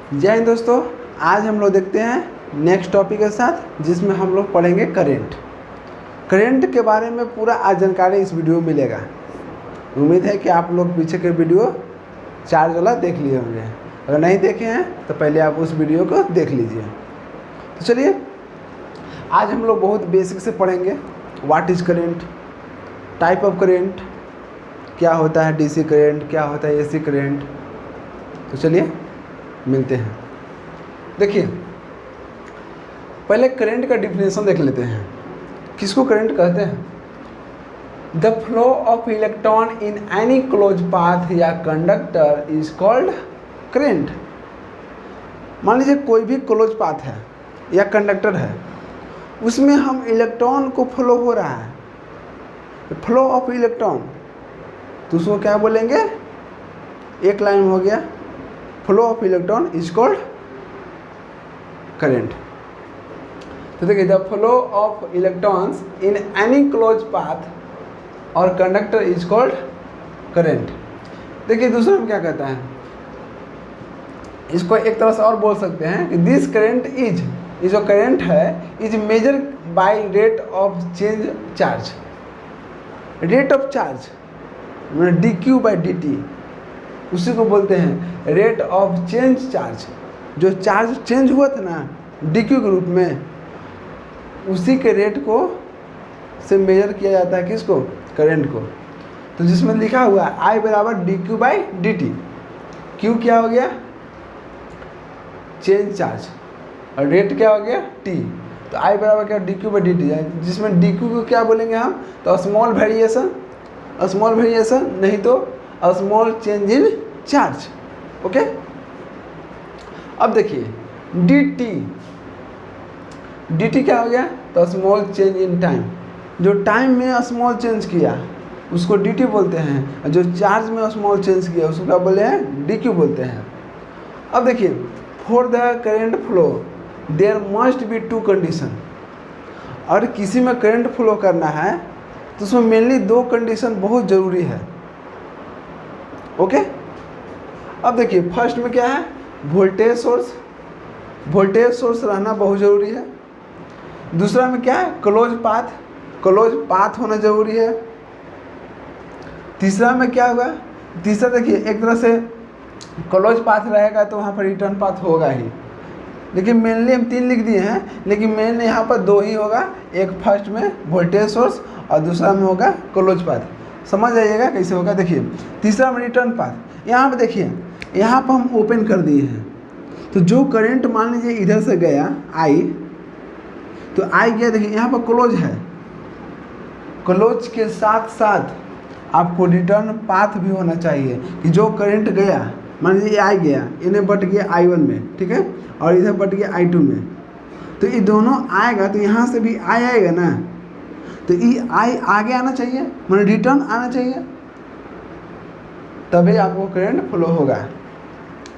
जय हिंद दोस्तों। आज हम लोग देखते हैं नेक्स्ट टॉपिक के साथ, जिसमें हम लोग पढ़ेंगे करंट। करंट के बारे में पूरा आज जानकारी इस वीडियो में मिलेगा। उम्मीद है कि आप लोग पीछे के वीडियो चार्ज वाला देख लिए होंगे। अगर नहीं देखे हैं तो पहले आप उस वीडियो को देख लीजिए। तो चलिए आज हम लोग बहुत बेसिक से पढ़ेंगे। What is current, type of current, क्या होता है डीसी करंट, क्या होता है एसी करंट। तो चलिए मिलते हैं। देखिए पहले करंट का डिफिनेशन देख लेते हैं। किसको करंट कहते हैं? The flow of electron in any close path या कंडक्टर इज कॉल्ड करंट। मान लीजिए कोई भी क्लोज पाथ है या कंडक्टर है, उसमें हम इलेक्ट्रॉन को फ्लो हो रहा है, फ्लो ऑफ इलेक्ट्रॉन, तो उसको क्या बोलेंगे? एक लाइन में हो गया, flow of electron is called current. तो देखिए the flow of electrons in any close path और कंडक्टर इज कॉल्ड करंट। देखिए दूसरा में क्या कहता है, इसको एक तरह से और बोल सकते हैं कि दिस करंट इज, ये जो करंट है is measure by rate of change charge. Rate of charge मतलब d q by d t, उसी को बोलते हैं रेट ऑफ चेंज चार्ज। जो चार्ज चेंज हुआ था ना डी क्यू के रूप में, उसी के रेट को से मेजर किया जाता है। किसको? करंट को। तो जिसमें लिखा हुआ है आई बराबर d q by d T. Q क्या हो गया? चेंज चार्ज, और रेट क्या हो गया? टी। तो आई बराबर क्या? D q by d T, जिसमें डी क्यू को क्या बोलेंगे हम? तो स्मॉल वेरिएशन, स्मॉल वेरिएशन नहीं तो small change in charge. Okay. अब देखिए डी टी, डी टी क्या हो गया? तो स्मॉल चेंज इन टाइम। जो टाइम में स्मॉल चेंज किया उसको डी टी बोलते हैं, और जो चार्ज में स्मॉल चेंज किया उसको क्या बोले हैं? डी क्यू बोलते हैं। अब देखिए for the current flow there must be two condition. और किसी में करंट फ्लो करना है तो उसमें मेनली दो कंडीशन बहुत ज़रूरी है। ओके। अब देखिए फर्स्ट में क्या है? वोल्टेज सोर्स, वोल्टेज सोर्स रहना बहुत ज़रूरी है। दूसरा में क्या है? क्लोज पाथ, क्लोज पाथ होना ज़रूरी है। तीसरा में क्या होगा? तीसरा देखिए एक तरह से क्लोज पाथ रहेगा तो वहाँ पर रिटर्न पाथ होगा ही, लेकिन मेनली हम 3 लिख दिए हैं, लेकिन मेन यहाँ पर 2 ही होगा। एक फर्स्ट में वोल्टेज सोर्स और दूसरा में होगा क्लोज पाथ। समझ जाइएगा कैसे होगा। देखिए तीसरा में रिटर्न पाथ। यहाँ पे देखिए, यहाँ पर हम ओपन कर दिए हैं, तो जो करंट मान लीजिए इधर से गया आई, तो आई गया, देखिए यहाँ पर क्लोज है, क्लोज के साथ साथ आपको रिटर्न पाथ भी होना चाहिए कि जो करंट गया, मान लीजिए आई गया, इन्हें बट गया I1 में, ठीक है, और इधर बट गया I2 में, तो ये दोनों आएगा तो यहाँ से भी आई आएगा ना, तो ये आई आगे आना चाहिए, मतलब रिटर्न आना चाहिए, तभी आपको करंट फ्लो होगा।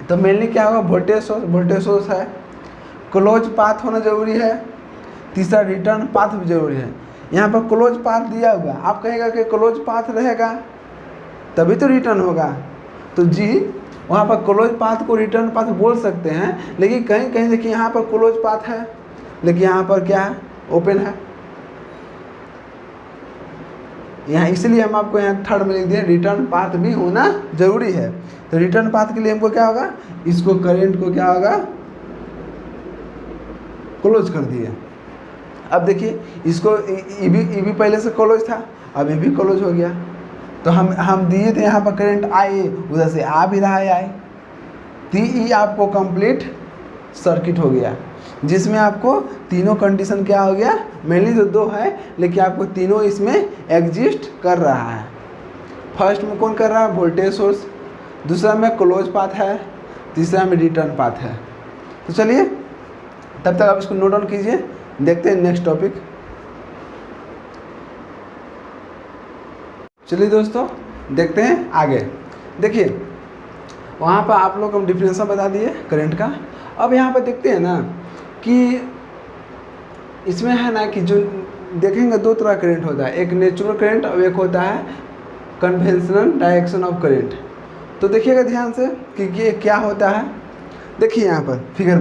तो मेनली क्या होगा? वोल्टेज सोर्स, वोल्टेज सोर्स है, क्लोज पाथ होना ज़रूरी है, तीसरा रिटर्न पाथ भी ज़रूरी है। यहाँ पर क्लोज पाथ दिया हुआ, आप कहेगा कि क्लोज पाथ रहेगा तभी तो रिटर्न होगा, तो जी वहाँ पर क्लोज पाथ को रिटर्न पाथ बोल सकते हैं, लेकिन कहीं कहीं देखिए यहाँ पर क्लोज पाथ है, लेकिन यहाँ पर क्या है? ओपन है। यहाँ इसलिए हम आपको यहाँ थर्ड में लिख दिए रिटर्न पाथ भी होना जरूरी है। तो रिटर्न पाथ के लिए हमको क्या होगा? इसको करंट को क्या होगा? क्लोज कर दिए। अब देखिए इसको ये भी पहले से क्लोज था, अब ये भी क्लोज हो गया, तो हम दिए थे यहाँ पर करंट आई, उधर से आ भी रहा है आई, तो ये आपको कंप्लीट सर्किट हो गया, जिसमें आपको तीनों कंडीशन क्या हो गया? मेनली तो 2 है, लेकिन आपको तीनों इसमें एग्जिस्ट कर रहा है। फर्स्ट में कौन कर रहा है? वोल्टेज सोर्स, दूसरा में क्लोज पाथ है, तीसरा में रिटर्न पाथ है। तो चलिए तब तक आप इसको नोट डाउन कीजिए, देखते हैं नेक्स्ट टॉपिक। चलिए दोस्तों देखते हैं आगे। देखिए वहाँ पर आप लोग हम डिफिनेशन बता दिए करंट का। अब यहाँ पर देखते हैं ना कि इसमें है ना कि जो देखेंगे 2 तरह करंट होता है, एक नेचुरल करंट और एक होता है कन्वेंशनल डायरेक्शन ऑफ करंट। तो देखिएगा ध्यान से कि ये क्या होता है। देखिए यहाँ पर फिगर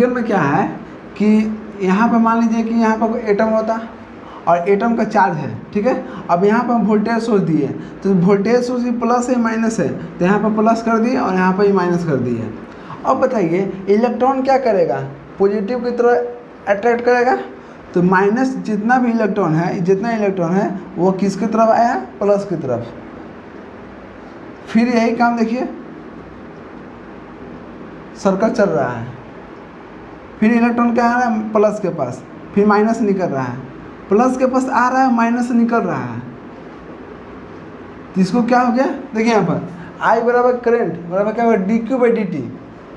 में क्या है कि यहाँ पर मान लीजिए कि यहाँ पर एटम होता और एटम का चार्ज है, ठीक है। अब यहाँ पर हम वोल्टेज सोर्स दिए, तो वोल्टेज सोर्स प्लस है माइनस है, तो यहाँ पर प्लस कर दिए और यहाँ पर ही माइनस कर दिए। अब बताइए इलेक्ट्रॉन क्या करेगा, पॉजिटिव की तरफ अट्रैक्ट करेगा, तो माइनस जितना इलेक्ट्रॉन है वो किसकी तरफ आया, प्लस की तरफ। फिर यही काम देखिए, सर्कल चल रहा है, फिर इलेक्ट्रॉन क्या आ रहा है, प्लस के पास, फिर माइनस निकल रहा है, प्लस के पास आ रहा है, माइनस निकल रहा है। तो इसको क्या हो गया, देखिए यहाँ पर I बराबर करंट बराबर क्या होगा, dq बाई dt,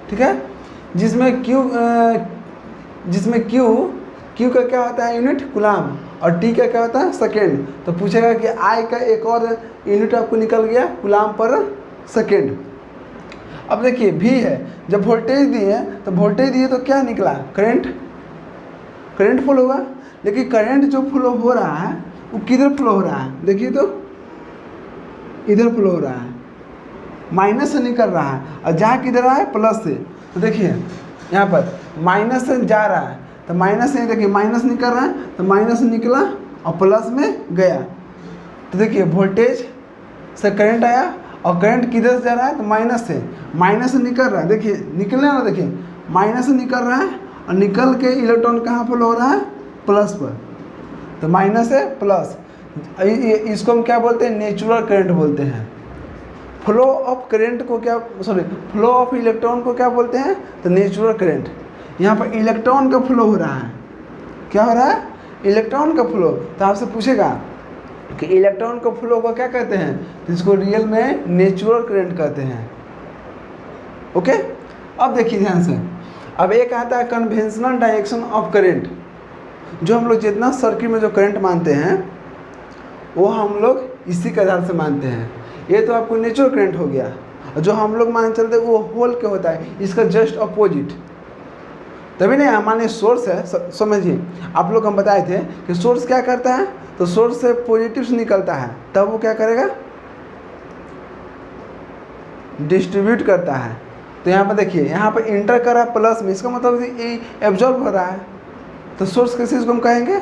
ठीक है। जिसमें Q का क्या होता है यूनिट, कूलाम, और T का क्या होता है सेकेंड। तो पूछेगा कि I का एक और यूनिट आपको निकल गया, कूलाम पर सेकेंड। अब देखिए V है, जब वोल्टेज दिए तो वोल्टेज दिए तो क्या निकला, करंट फ्लो होगा। लेकिन करंट जो फ्लो हो रहा है वो किधर फ्लो हो रहा है, देखिए तो इधर फ्लो हो रहा है, माइनस से निकल रहा है, और जहाँ किधर रहा है, प्लस से। तो देखिए यहाँ पर माइनस से जा रहा है, तो माइनस से देखिए माइनस निकल रहा है, तो माइनस से निकला और प्लस में गया। तो देखिए वोल्टेज से करंट आया, और करंट किधर से जा रहा है, तो माइनस से निकल रहा है। देखिए निकलने वाला, देखिए माइनस से निकल रहा है, और निकल के इलेक्ट्रॉन कहाँ फ्लो हो रहा है, प्लस पर। तो माइनस है प्लस, इसको हम क्या बोलते हैं, नेचुरल करंट बोलते हैं। फ्लो ऑफ करंट को क्या, फ्लो ऑफ इलेक्ट्रॉन को क्या बोलते हैं, तो नेचुरल करंट। यहाँ पर इलेक्ट्रॉन का फ्लो हो रहा है, क्या हो रहा है, इलेक्ट्रॉन का फ्लो। तो आपसे पूछेगा कि इलेक्ट्रॉन का फ्लो को क्या कहते हैं, तो इसको रियल में नेचुरल करंट कहते हैं। ओके, अब देखिए ध्यान से, अब एक आता है कन्वेंशनल डायरेक्शन ऑफ करंट। जो हम लोग जितना सर्किट में जो करंट मानते हैं वो हम लोग इसी के आधार से मानते हैं। ये तो आपको नेचुरल करंट हो गया, जो हम लोग मान चलते हैं वो होल के होता है, इसका जस्ट अपोजिट। तभी नहीं, हमारे सोर्स है, समझिए आप लोग हम बताए थे कि सोर्स क्या करता है, तो सोर्स से पॉजिटिव से निकलता है, तब वो क्या करेगा, डिस्ट्रीब्यूट करता है। तो यहाँ पर देखिए, यहाँ पर इंटर कर रहा है प्लस में, इसका मतलब ये एब्जॉर्ब हो रहा है, तो सोर्स किस चीज़ को हम कहेंगे,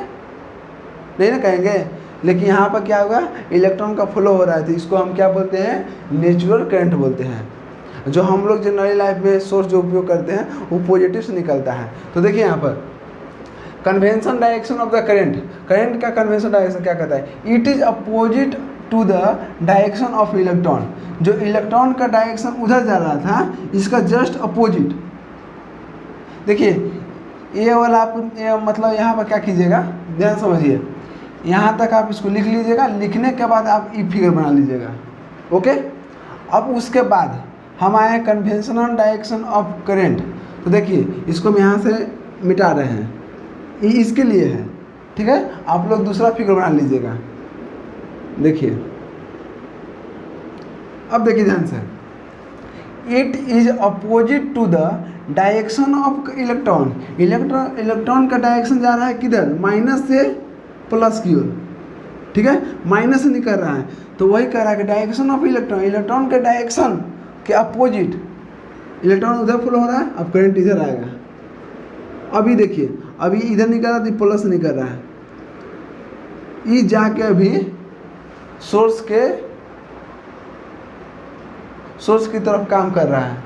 नहीं ना कहेंगे। लेकिन यहाँ पर क्या होगा, इलेक्ट्रॉन का फ्लो हो रहा है, तो इसको हम क्या बोलते हैं, नेचुरल करंट बोलते हैं। जो हम लोग जनरली लाइफ में सोर्स जो उपयोग करते हैं वो पॉजिटिव से निकलता है। तो देखिए यहाँ पर convention direction of the current, current का कन्वेंशन डायरेक्शन क्या कहता है, it is opposite to the direction of electron. जो इलेक्ट्रॉन का डायरेक्शन उधर जा रहा था, इसका जस्ट अपोजिट। देखिए ये वाला आप मतलब यहाँ पर क्या कीजिएगा, ध्यान समझिए, यहाँ तक आप इसको लिख लीजिएगा, लिखने के बाद आप ई फिगर बना लीजिएगा। ओके, अब उसके बाद हम आए कन्वेंशनल डायरेक्शन ऑफ करंट। तो देखिए इसको हम यहाँ से मिटा रहे हैं, ये इसके लिए है, ठीक है। आप लोग दूसरा फिगर बना लीजिएगा। देखिए अब देखिए ध्यान से, it is opposite to the direction of electron. Electron का डायरेक्शन जा रहा है किधर, माइनस से प्लस की ओर, ठीक है, माइनस से निकल रहा है। तो वही कह रहा है कि डायरेक्शन ऑफ इलेक्ट्रॉन के डायरेक्शन के अपोजिट इलेक्ट्रॉन उधर फ्लो हो रहा है, अब करंट इधर आएगा। अभी देखिए, अभी इधर निकल रहा था, प्लस निकल रहा है, ये जाके अभी सोर्स की तरफ काम कर रहा है,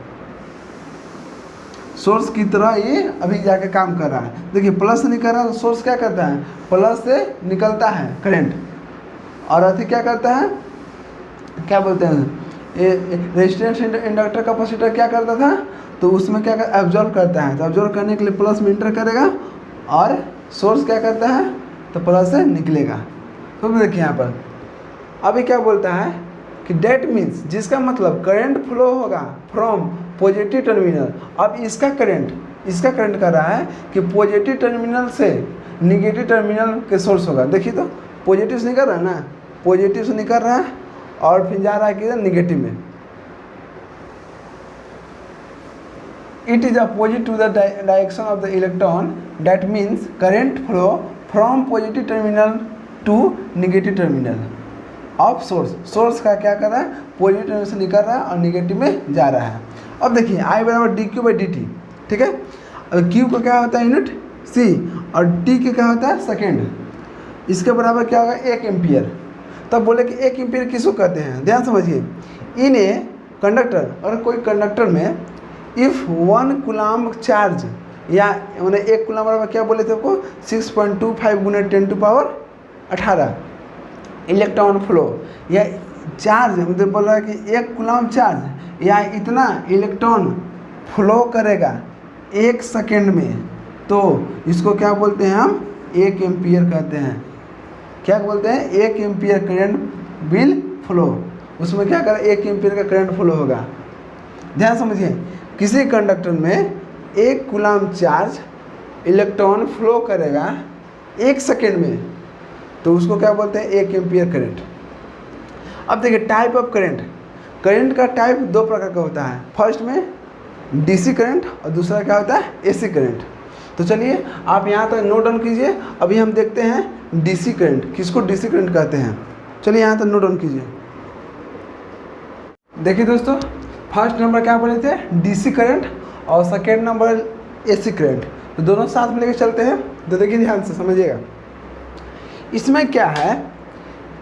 सोर्स की तरह ये अभी जाके काम कर रहा है। देखिए प्लस से निकल रहा है, तो सोर्स क्या करता है, प्लस से निकलता है करंट, और अति क्या करता है, क्या बोलते हैं, ये रेजिस्टेंस इंडक्टर कैपेसिटर क्या करता था, तो उसमें क्या कर एब्जॉर्ब करता है। तो एब्जॉर्ब करने के लिए प्लस में इंटर करेगा, और सोर्स क्या करता है, तो प्लस से निकलेगा। तो देखिए यहाँ पर अभी क्या बोलता है कि डेट मीन्स, जिसका मतलब करंट फ्लो होगा फ्रॉम पॉजिटिव टर्मिनल। अब इसका करंट कर रहा है कि पॉजिटिव टर्मिनल से निगेटिव टर्मिनल के सोर्स होगा। देखिए तो पॉजिटिव से निकल रहा है ना, पॉजिटिव से निकल रहा है और फिर जा रहा है किधर, निगेटिव में। It is opposite to the direction of the electron, that means current flow from positive terminal to negative terminal of source. Source का क्या कर रहा है, पॉजिटिव टर्मिनल से निकल रहा है और निगेटिव में जा रहा है। अब देखिए I बराबर d q by d T, ठीक है। अब क्यू का क्या होता है यूनिट सी और टी के क्या होता है सेकेंड, इसके बराबर क्या होगा 1 एम्पियर। तब बोले कि 1 एम्पियर किसको कहते हैं, ध्यान समझिए। इन ए कंडक्टर, अगर कोई कंडक्टर में इफ़ 1 कूलम्ब चार्ज या मैंने 1 कूलम्ब बराबर क्या बोले थे आपको 6.25 गुना 10⁻18 इलेक्ट्रॉन फ्लो, या चार्ज मतलब बोल रहा है कि 1 कूलम्ब चार्ज या इतना इलेक्ट्रॉन फ्लो करेगा 1 सेकेंड में, तो इसको क्या बोलते हैं हम 1 एम्पियर कहते हैं। क्या बोलते हैं 1 एम्पियर करंट विल फ्लो, उसमें क्या कर 1 एम्पियर का करंट फ्लो होगा। ध्यान समझिए, किसी कंडक्टर में 1 कूलम्ब चार्ज इलेक्ट्रॉन फ्लो करेगा 1 सेकेंड में, तो उसको क्या बोलते हैं 1 एम्पियर करंट। अब देखिए टाइप ऑफ करंट, करंट का टाइप 2 प्रकार का होता है, फर्स्ट में डीसी करंट और दूसरा क्या होता है एसी करंट। तो चलिए आप यहाँ तक नोट डाउन कीजिए। अभी हम देखते हैं डीसी करंट, किसको डीसी करंट कहते हैं। चलिए यहाँ तक नोट डाउन कीजिए। देखिए दोस्तों, फर्स्ट नंबर क्या बोले थे डीसी करंट और सेकेंड नंबर एसी करंट, तो दोनों साथ में लेकर चलते हैं। तो देखिए ध्यान से समझिएगा, इसमें क्या है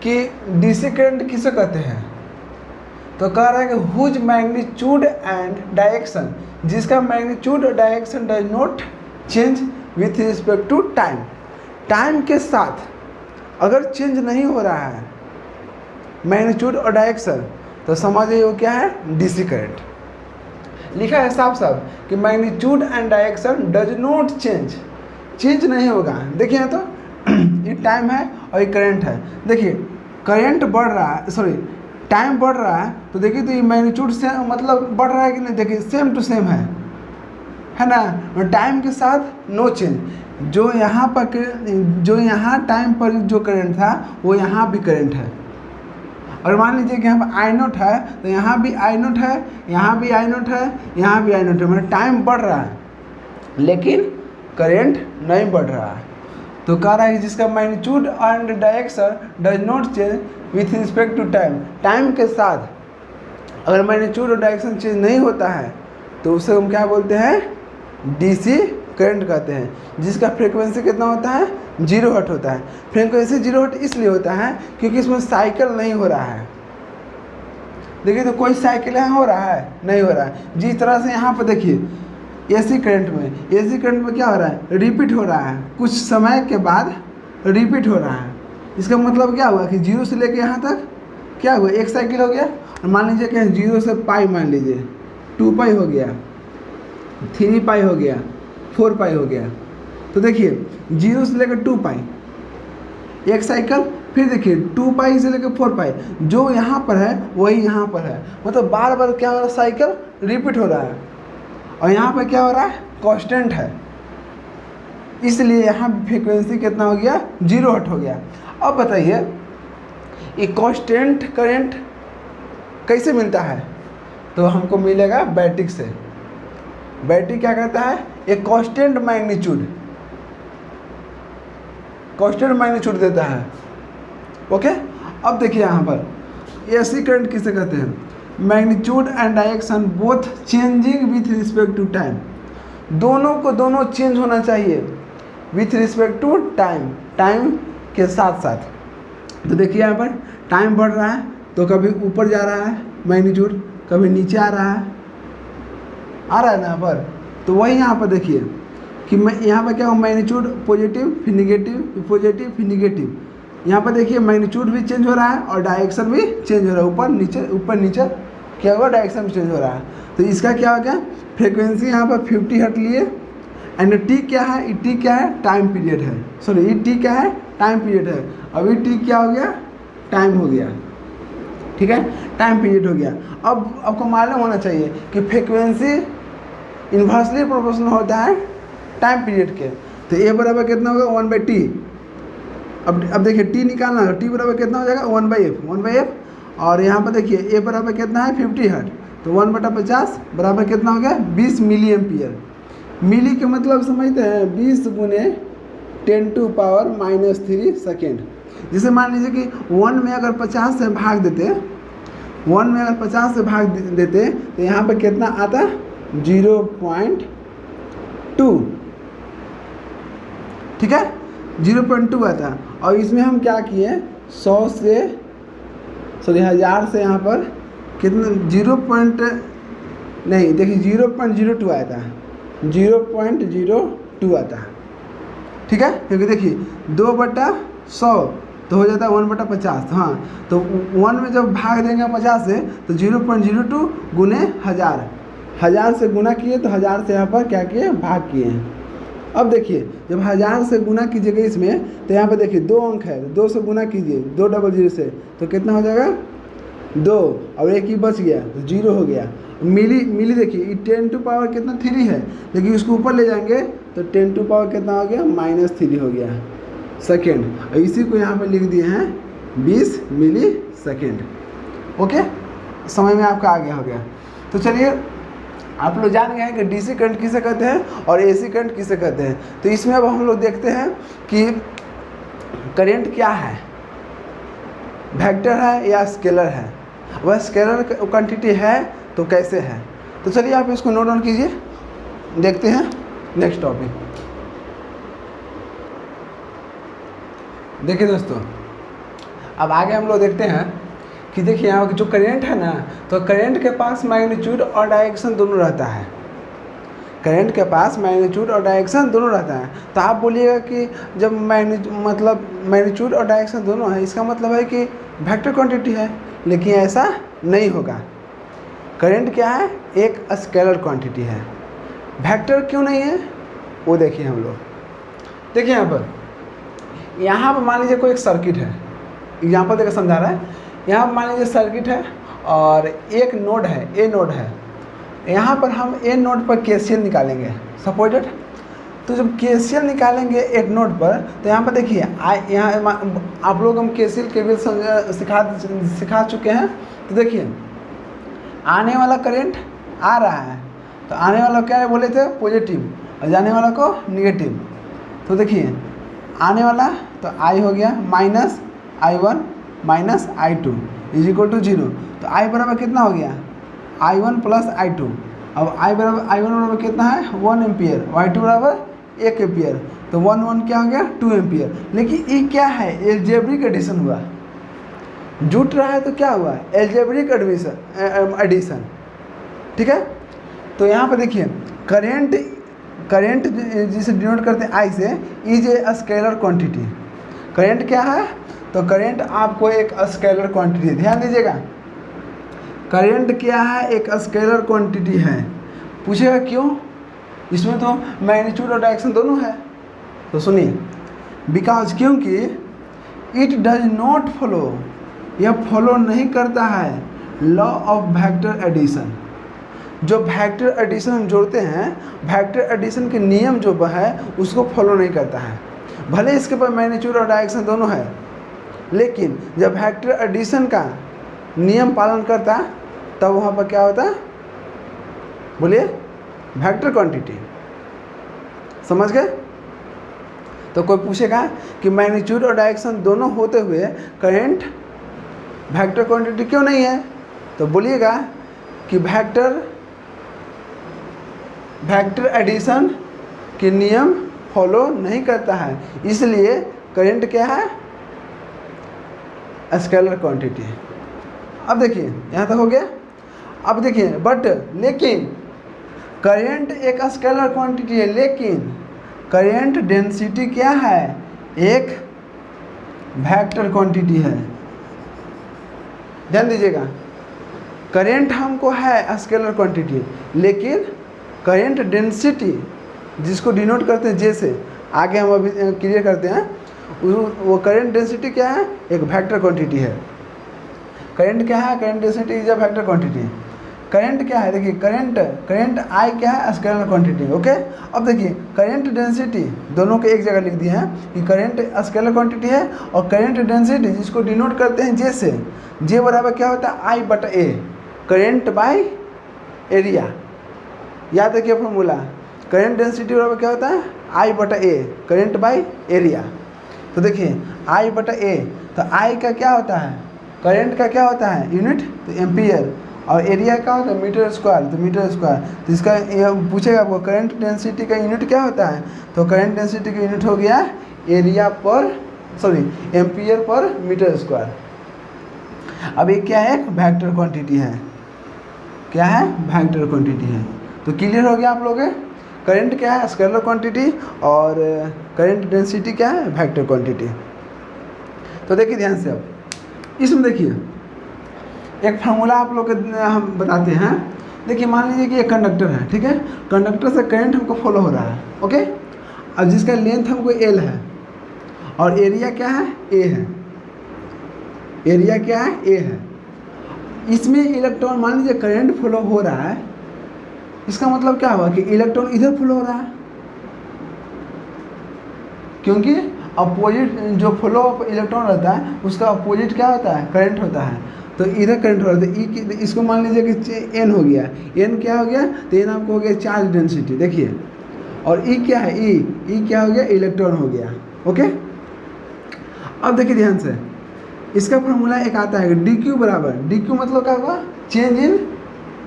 कि डीसी करंट किसे कहते हैं, तो कह रहा है कि हुज मैग्नीट्यूड एंड डायरेक्शन, जिसका मैग्नीट्यूड और direction does not change with respect to time, time के साथ अगर चेंज नहीं हो रहा है मैग्नीट्यूड और डायरेक्शन, तो समझिए वो क्या है डीसी करंट। लिखा है साफ साफ कि magnitude and direction does not change, change नहीं होगा। देखिए तो ये टाइम है और ये करंट है। देखिए करंट बढ़ रहा है, सॉरी टाइम बढ़ रहा है, तो देखिए तो ये मैग्नीट्यूड से मतलब बढ़ रहा है कि नहीं, देखिए सेम टू सेम है ना, टाइम के साथ नो चेंज। जो यहाँ पर जो यहाँ टाइम पर जो करंट था वो यहाँ भी करंट है। और मान लीजिए कि यहाँ पर आई नोट है, तो यहाँ भी आई नोट है, यहाँ भी आई नोट है, यहाँ भी आई नोट है, मतलब टाइम बढ़ रहा है लेकिन करंट नहीं बढ़ रहा है। तो कह रहा है जिसका magnitude and direction does not change with respect to time, time के साथ अगर मैग्नीट्यूड और डायरेक्शन चेंज नहीं होता है तो उसे हम क्या बोलते हैं डीसी करंट कहते हैं। जिसका फ्रीक्वेंसी कितना होता है 0 हर्ट्ज होता है। फ्रीक्वेंसी 0 हर्ट्ज इसलिए होता है क्योंकि इसमें साइकिल नहीं हो रहा है। देखिए तो कोई साइकिल यहाँ हो रहा है, नहीं हो रहा है। जिस तरह से यहाँ पर देखिए एसी करंट में क्या हो रहा है रिपीट हो रहा है, कुछ समय के बाद रिपीट हो रहा है। इसका मतलब क्या हुआ कि 0 से लेके यहाँ तक क्या हुआ एक साइकिल हो गया। और मान लीजिए कि 0 से पाई मान लीजिए 2 पाई हो गया, 3 पाई हो गया, 4 पाई हो गया। तो देखिए 0 से लेकर 2 पाई एक साइकिल, फिर देखिए 2 पाई से लेकर 4 पाई, जो यहाँ पर है वही यहाँ पर है, मतलब बार बार क्या हो रहा है साइकिल रिपीट हो रहा है। और यहाँ पर क्या हो रहा है कांस्टेंट है, इसलिए यहाँ फ्रीक्वेंसी कितना हो गया 0 हर्ट्ज हो गया। अब बताइए ये कांस्टेंट करंट कैसे मिलता है, तो हमको मिलेगा बैटरी से। बैटरी क्या कहता है एक कांस्टेंट मैग्नीट्यूड देता है। ओके, अब देखिए यहाँ पर एसी करंट किसे कहते हैं, magnitude and direction both changing with respect to time, दोनों चेंज होना चाहिए with respect to time, time के साथ साथ। तो देखिए यहाँ पर टाइम बढ़ रहा है तो कभी ऊपर जा रहा है मैग्नीट्यूड, कभी नीचे आ रहा है ना यहाँ पर। तो वही यहाँ पर देखिए कि मैं यहाँ पर क्या हो मैग्नीट्यूड पॉजिटिव फिर निगेटिव, पॉजिटिव फिर निगेटिव। यहाँ पर देखिए मैग्नीट्यूड भी चेंज हो रहा है और डायरेक्शन भी चेंज हो रहा है, ऊपर नीचे क्या होगा डायरेक्शन भी चेंज हो रहा है। तो इसका क्या हो गया फ्रीक्वेंसी यहाँ पर 50 हर्ट्ज लिए एंड टी क्या है, टी क्या है टाइम पीरियड है, सॉरी ये टी क्या है टाइम पीरियड है। अभी टी क्या हो गया टाइम हो गया, ठीक है टाइम पीरियड हो गया। अब आपको मालूम होना चाहिए कि फ्रीक्वेंसी इन्वर्सली प्रोपोर्शनल होता है टाइम पीरियड के। तो ए बराबर कितना होगा 1/t। अब देखिए टी निकालना है, टी बराबर कितना हो जाएगा 1/f। और यहाँ पर देखिए ए बराबर कितना है 50 हर्ट्ज, तो 1/50 बराबर कितना हो गया 20 मिली एम्पियर। मिली के मतलब समझते हैं 20 गुने 10⁻³ सेकेंड। जैसे मान लीजिए कि 1 में अगर 50 से भाग देते 1 में अगर 50 से भाग देते तो यहाँ पर कितना आता, 0.2, ठीक है, 0.2 आता। और इसमें हम क्या किए, 100 से 1000 से यहाँ पर कितना 0.02 आया था, 0.02 आता, ठीक है, क्योंकि देखिए 2/100 तो हो जाता है 1/50। हाँ, तो 1 में जब भाग देंगे 50 से तो 0.02 गुने 1000 से गुना किए तो 1000 से यहाँ पर क्या किए, भाग किए हैं। अब देखिए जब 1000 से गुना कीजिएगा इसमें तो यहाँ पर देखिए 2 अंक है, 2 से गुना कीजिए 200 से तो कितना हो जाएगा 2, और एक ही बच गया तो 0 हो गया। मिली देखिए 10 टू पावर कितना 3 है, लेकिन उसको ऊपर ले जाएंगे तो 10 टू पावर कितना हो गया, -3 हो गया सेकेंड। और इसी को यहाँ पर लिख दिए हैं 20 मिली सेकेंड। ओके, समझ में आपका आ गया हो गया। तो चलिए आप लोग जान गए हैं कि डीसी करंट किसे कहते हैं और एसी करंट किसे कहते हैं। तो इसमें अब हम लोग देखते हैं कि करंट क्या है, वेक्टर है या स्केलर है। वह स्केलर क्वांटिटी है तो कैसे है, तो चलिए आप इसको नोट डाउन कीजिए। देखते हैं नेक्स्ट टॉपिक। देखिए दोस्तों, अब आगे हम लोग देखते हैं कि देखिए यहाँ जो करंट है ना, तो करंट के पास मैग्नीट्यूड और डायरेक्शन दोनों रहता है। करंट के पास मैग्नीट्यूड और डायरेक्शन दोनों रहता है। तो आप बोलिएगा कि जब मैग्नीट्यूड और डायरेक्शन दोनों है, इसका मतलब है कि वेक्टर क्वांटिटी है, लेकिन ऐसा नहीं होगा। करंट क्या है, एक स्केलर क्वांटिटी है। वेक्टर क्यों नहीं है वो देखिए हम लोग। देखिए यहाँ पर मान लीजिए कोई एक सर्किट है, एग्जाम्पल देकर समझा रहा है। यहाँ पर मान लीजिए सर्किट है और एक नोड है, ए नोड है। यहाँ पर हम ए नोड पर केसीएल निकालेंगे सपोर्टेड। तो जब केसीएल निकालेंगे एक नोड पर, तो यहाँ पर देखिए यहाँ आप लोग हम केसीएल केवीएल सिखा चुके हैं। तो देखिए आने वाला करंट आ रहा है, तो आने वाला क्या बोले थे, पॉजिटिव, और जाने वाला को निगेटिव। तो देखिए आने वाला तो आई हो गया -I1 -I2 = 0। तो I बराबर कितना हो गया, I1 + I2। अब I1 बराबर कितना है, 1 एम्पियर, I2 बराबर 1 एम्पियर। तो 1 क्या हो गया, 2 एम्पियर। लेकिन ये क्या है, एल्जेब्रिक एडिशन हुआ, जुट रहा है तो क्या हुआ, एल्जेब्रिक एडिशन, ठीक है। तो यहाँ पर देखिए करंट जिसे डिनोट करते हैं आई से, is a scalar quantity. Current क्या है, तो करंट आपको एक स्केलर क्वांटिटी, ध्यान दीजिएगा, करंट क्या है, एक स्केलर क्वांटिटी है। पूछेगा क्यों, इसमें तो मैग्नीट्यूड और डायरेक्शन दोनों है। तो सुनिए, बिकॉज क्योंकि इट डज नॉट फॉलो, यह फॉलो नहीं करता है लॉ ऑफ वेक्टर एडिशन। जो वेक्टर एडिशन हम जोड़ते हैं, वेक्टर एडिशन के नियम जो है उसको फॉलो नहीं करता है। भले इसके पास मैग्नीट्यूड और डायरेक्शन दोनों है, लेकिन जब वेक्टर एडिशन का नियम पालन करता तब वहाँ पर क्या होता, बोलिए, वेक्टर क्वांटिटी। समझ गए। तो कोई पूछेगा कि मैग्नीट्यूड और डायरेक्शन दोनों होते हुए करंट वेक्टर क्वांटिटी क्यों नहीं है, तो बोलिएगा कि वेक्टर एडिशन के नियम फॉलो नहीं करता है, इसलिए करंट क्या है, स्केलर क्वांटिटी। अब देखिए यहाँ तक हो गया। अब देखिए लेकिन करंट एक स्केलर क्वांटिटी है, लेकिन करंट डेंसिटी क्या है, एक वेक्टर क्वांटिटी है। ध्यान दीजिएगा, करंट हमको है स्केलर क्वांटिटी, लेकिन करंट डेंसिटी जिसको डिनोट करते हैं जैसे आगे हम अभी क्लियर करते हैं, वो करंट डेंसिटी क्या है, एक वेक्टर क्वांटिटी है। करंट क्या है, current density is a vector quantity. Current क्या है, देखिए करंट आई क्या है, स्केलर क्वांटिटी। ओके, अब देखिए करंट डेंसिटी दोनों के एक जगह लिख दिए हैं कि करंट स्केलर क्वांटिटी है, और करंट डेंसिटी जिसको डिनोट करते हैं जे से, जे बराबर क्या होता है, I/A, करंट बाय एरिया। याद रखिए फॉर्मूला, करंट डेंसिटी बराबर क्या होता है, I/A, करंट बाय एरिया। तो देखिए I/A, तो I का क्या होता है, करंट का क्या होता है यूनिट, तो एम्पियर, और एरिया का होता है मीटर स्क्वायर, तो मीटर स्क्वायर। तो इसका ये पूछेगा आपको करंट डेंसिटी का यूनिट क्या होता है, तो करंट डेंसिटी का यूनिट हो गया एरिया पर एम्पियर पर मीटर स्क्वायर। अब ये क्या है, एक वेक्टर क्वांटिटी है, क्या है, वेक्टर क्वांटिटी है। तो क्लियर हो गया आप लोग, करंट क्या है स्केलर क्वांटिटी और करंट डेंसिटी क्या है वेक्टर क्वांटिटी। तो देखिए ध्यान से, अब इसमें देखिए एक फार्मूला आप लोग हम बताते हैं। देखिए मान लीजिए कि एक कंडक्टर है, ठीक है, कंडक्टर से करंट हमको फॉलो हो रहा है, ओके। अब जिसका लेंथ हमको एल है और एरिया क्या है ए है, एरिया क्या है ए है। इसमें इलेक्ट्रॉन मान लीजिए करंट फ्लो हो रहा है, इसका मतलब क्या हुआ कि इलेक्ट्रॉन इधर फ्लो हो रहा है, क्योंकि अपोजिट जो फ्लो ऑफ इलेक्ट्रॉन रहता है उसका अपोजिट क्या होता है करंट होता है। तो इधर करंट हो रहा है, तो ई इसको मान लीजिए कि एन हो गया, एन क्या हो गया, तो एन आपको हो गया चार्ज डेंसिटी, देखिए। और ई क्या है, ई क्या हो गया इलेक्ट्रॉन हो गया, ओके। अब देखिए ध्यान से, इसका फॉर्मूला एक आता है डी क्यू बराबर, डी क्यू मतलब क्या होगा change in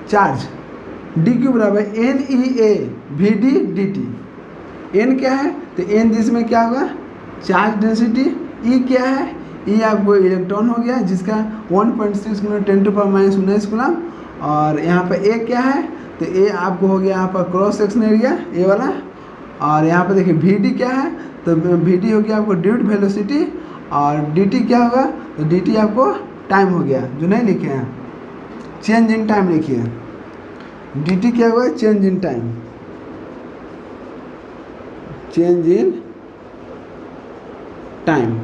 charge, d q बराबर N E A V d d t. N क्या है, तो एन जिसमें क्या होगा चार्ज डेंसिटी, ई क्या है, ई आपको इलेक्ट्रॉन हो गया जिसका 1.6 × 10⁻⁻19 कूलम, और यहाँ पर ए क्या है, तो ए आपको हो गया यहाँ पर क्रॉस सेक्शन एरिया ए वाला, और यहाँ पर देखिए वी डी क्या है, तो वी डी हो गया आपको ड्यूट वेलोसिटी, और डी टी क्या होगा, तो डी टी आपको टाइम हो गया, जो नहीं लिखे हैं चेंज इन टाइम लिखिए, डी टी क्या होगा change in time, change in time,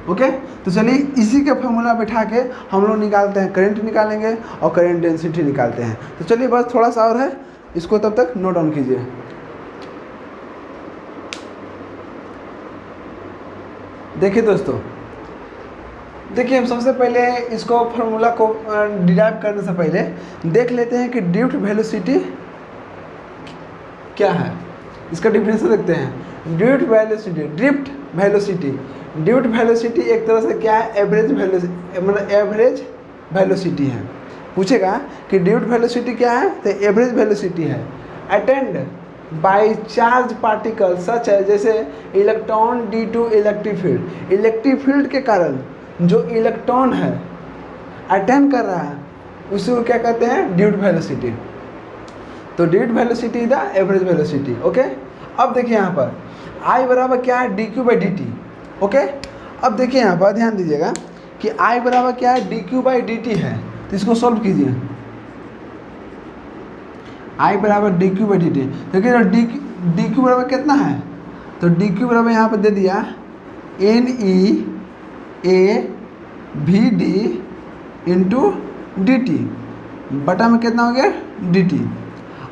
okay. तो चलिए इसी के फॉर्मूला बैठा के हम लोग निकालते हैं, करंट निकालेंगे और करंट डेंसिटी निकालते हैं। तो चलिए बस थोड़ा सा और है, इसको तब तक नोट डाउन कीजिए। देखिए दोस्तों, देखिए हम सबसे पहले इसको फॉर्मूला को डिराइव करने से पहले देख लेते हैं कि ड्रिफ्ट वेलोसिटी क्या है, इसका डिफरेंस देखते हैं। ड्रिफ्ट वेलोसिटी एक तरह से क्या है एवरेज वेलोसिटी, मतलब एवरेज वेलोसिटी है। पूछेगा कि ड्रिफ्ट वेलोसिटी क्या है, तो एवरेज वेलोसिटी है attained by charge particle such है, जैसे electron due to electric field, electric field के कारण जो इलेक्ट्रॉन है अटेंड कर रहा है उसको क्या कहते हैं ड्रिफ्ट वेलोसिटी। तो drift velocity is the average velocity, okay. अब देखिए यहाँ पर I बराबर क्या है d q by d T, okay. अब देखिए यहाँ पर ध्यान दीजिएगा कि I बराबर क्या है d q by d T है, तो इसको सॉल्व कीजिए। I बराबर d q by d T, देखिए डी क्यू बराबर कितना है, तो डी क्यू बराबर यहाँ पर दे दिया N E A V D into D T, बटा में कितना हो गया डी टी।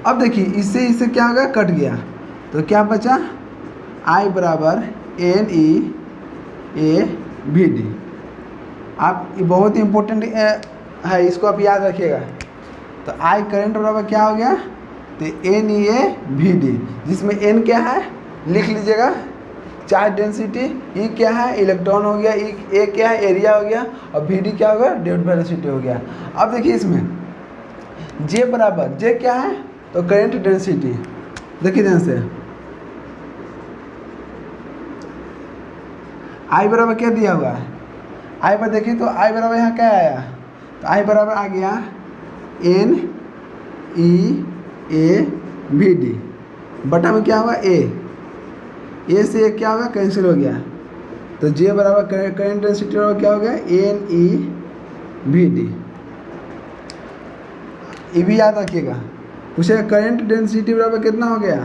अब देखिए इससे क्या हो गया कट गया, तो क्या बचा I बराबर N E A V D. आप ये बहुत ही इम्पोर्टेंट है, इसको आप याद रखिएगा। तो I करंट बराबर क्या हो गया, तो N E A V D, जिसमें एन क्या है लिख लीजिएगा चार्ज डेंसिटी, ई क्या है इलेक्ट्रॉन हो गया, ई ए क्या है एरिया हो गया, और वी डी क्या होगा ड्रिफ्ट वेलोसिटी हो गया। अब देखिए इसमें जे बराबर, जे क्या है तो करंट डेंसिटी, देखिए ध्यान से I बराबर क्या दिया हुआ है, I पर देखिए तो I बराबर यहाँ क्या आया, तो I बराबर आ गया N E A V D, बटा में क्या होगा ए से क्या होगा कैंसिल हो गया, तो J बराबर करंट डेंसिटी बराबर क्या हो गया एन ई वी डी। ये भी याद रखिएगा, पूछेगा करंट डेंसिटी बराबर कितना हो गया,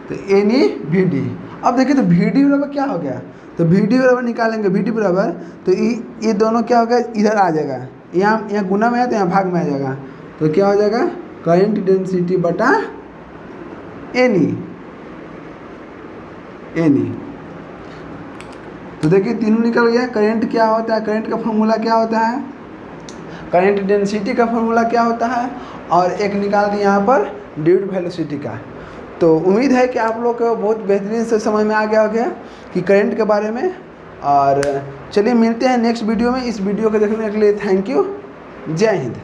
तो एन ई वी डी। अब देखिए तो वी डी बराबर क्या हो गया, तो वी डी बराबर निकालेंगे, वी डी बराबर तो ये दोनों क्या हो गया इधर आ जाएगा, यहाँ गुना में है तो यहाँ भाग में आ जाएगा, तो क्या हो जाएगा करंट डेंसिटी बटा एन ई। तो देखिए तीनों निकल गया। करंट क्या होता है, करंट का फॉर्मूला क्या होता है, करंट डेंसिटी का फॉर्मूला क्या होता है, और एक निकाल दिया यहाँ पर ड्रिफ्ट वेलोसिटी का। तो उम्मीद है कि आप लोग को बहुत बेहतरीन से समझ में आ गया होगा कि करंट के बारे में और चलिए मिलते हैं नेक्स्ट वीडियो में। इस वीडियो को देखने के लिए थैंक यू। जय हिंद।